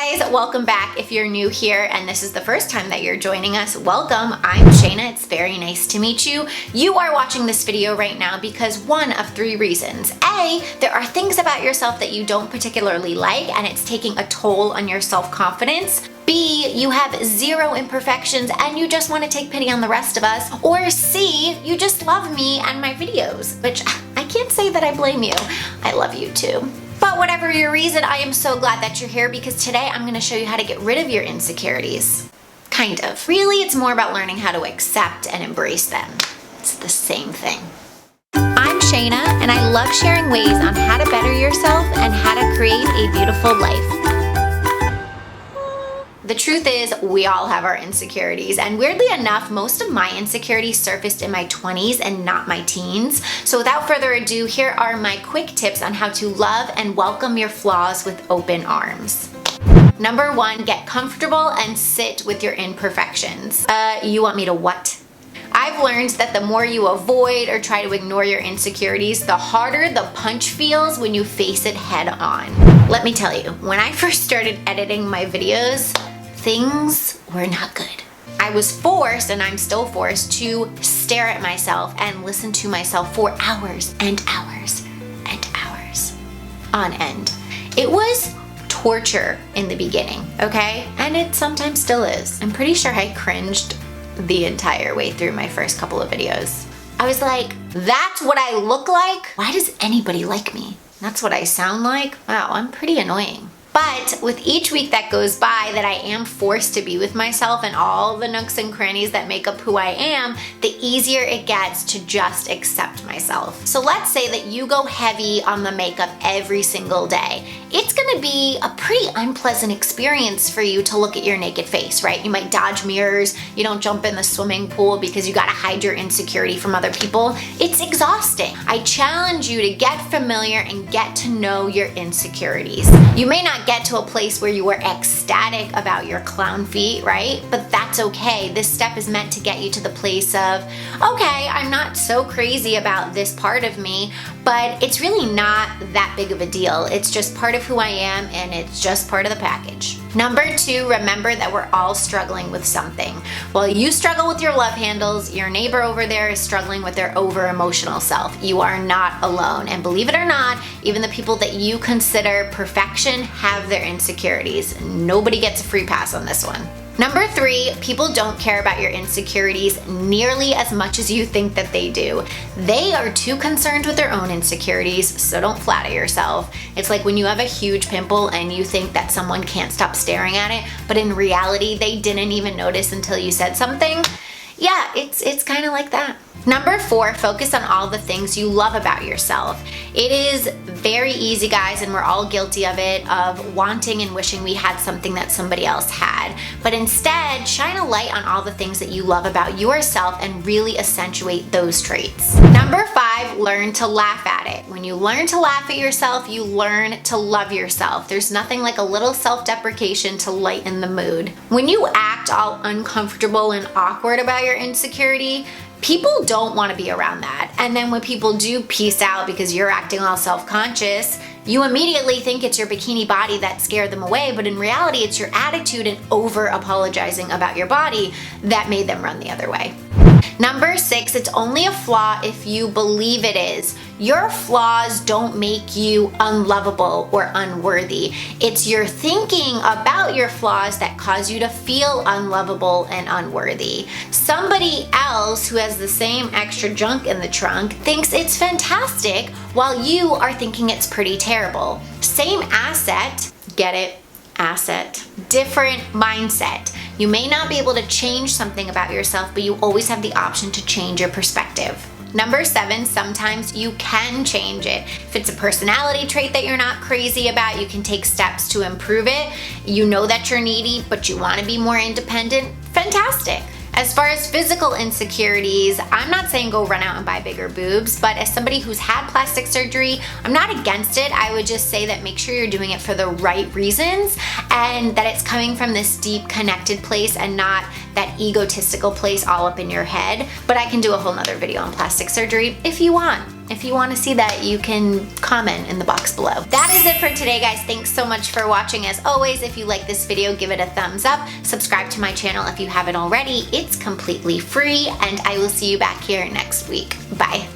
guys, welcome back. If you're new here and this is the first time that you're joining us, welcome. I'm Shaina. It's very nice to meet you. You are watching this video right now because one of three reasons. A, there are things about yourself that you don't particularly like and it's taking a toll on your self-confidence. B, you have zero imperfections and you just want to take pity on the rest of us. Or C, you just love me and my videos, which I can't say that I blame you. I love you too. But whatever your reason, I am so glad that you're here because today I'm going to show you how to get rid of your insecurities. Kind of. Really, it's more about learning how to accept and embrace them. It's the same thing. I'm Shaina, and I love sharing ways on how to better yourself and how to create a beautiful life. The truth is, we all have our insecurities, and weirdly enough, most of my insecurities surfaced in my 20s and not my teens. So without further ado, here are my quick tips on how to love and welcome your flaws with open arms. Number one, get comfortable and sit with your imperfections. You want me to what? I've learned that the more you avoid or try to ignore your insecurities, the harder the punch feels when you face it head on. Let me tell you, when I first started editing my videos, things were not good. I was forced, and I'm still forced, to stare at myself and listen to myself for hours and hours and hours on end. It was torture in the beginning, okay? And it sometimes still is. I'm pretty sure I cringed the entire way through my first couple of videos. I was like, that's what I look like? Why does anybody like me? That's what I sound like? Wow, I'm pretty annoying. But with each week that goes by that I am forced to be with myself and all the nooks and crannies that make up who I am, the easier it gets to just accept myself. So let's say that you go heavy on the makeup every single day. It's gonna be a pretty unpleasant experience for you to look at your naked face, right? You might dodge mirrors, you don't jump in the swimming pool because you gotta hide your insecurity from other people. It's exhausting. I challenge you to get familiar and get to know your insecurities. You may not get to a place where you are ecstatic about your clown feet, right? But that's okay. This step is meant to get you to the place of, okay, I'm not so crazy about this part of me, but it's really not that big of a deal. It's just part of who I am, and it's just part of the package. Number two, remember that we're all struggling with something. While you struggle with your love handles, your neighbor over there is struggling with their over-emotional self. You are not alone. And believe it or not, even the people that you consider perfection have their insecurities. Nobody gets a free pass on this one. Number three, people don't care about your insecurities nearly as much as you think that they do. They are too concerned with their own insecurities, so don't flatter yourself. It's like when you have a huge pimple and you think that someone can't stop staring at it, but in reality, they didn't even notice until you said something. Yeah, it's kind of like that. Number four, focus on all the things you love about yourself. It is very easy, guys, and we're all guilty of it, of wanting and wishing we had something that somebody else had. But instead, shine a light on all the things that you love about yourself and really accentuate those traits. Number five, learn to laugh at it. When you learn to laugh at yourself, you learn to love yourself. There's nothing like a little self-deprecation to lighten the mood. When you act all uncomfortable and awkward about your insecurity, people don't want to be around that. And then when people do peace out because you're acting all self-conscious, you immediately think it's your bikini body that scared them away, but in reality, it's your attitude and over-apologizing about your body that made them run the other way. Number six, it's only a flaw if you believe it is. Your flaws don't make you unlovable or unworthy. It's your thinking about your flaws that cause you to feel unlovable and unworthy. Somebody else who has the same extra junk in the trunk thinks it's fantastic while you are thinking it's pretty terrible. Same asset, get it? Asset. Different mindset. You may not be able to change something about yourself, but you always have the option to change your perspective. Number seven, sometimes you can change it. If it's a personality trait that you're not crazy about, you can take steps to improve it. You know that you're needy, but you want to be more independent. Fantastic. As far as physical insecurities, I'm not saying go run out and buy bigger boobs, but as somebody who's had plastic surgery, I'm not against it. I would just say that make sure you're doing it for the right reasons and that it's coming from this deep connected place and not that egotistical place all up in your head. But I can do a whole nother video on plastic surgery if you want. If you want to see that, you can comment in the box below. That is it for today, guys. Thanks so much for watching. As always, if you like this video, give it a thumbs up. Subscribe to my channel if you haven't already. It's completely free, and I will see you back here next week. Bye.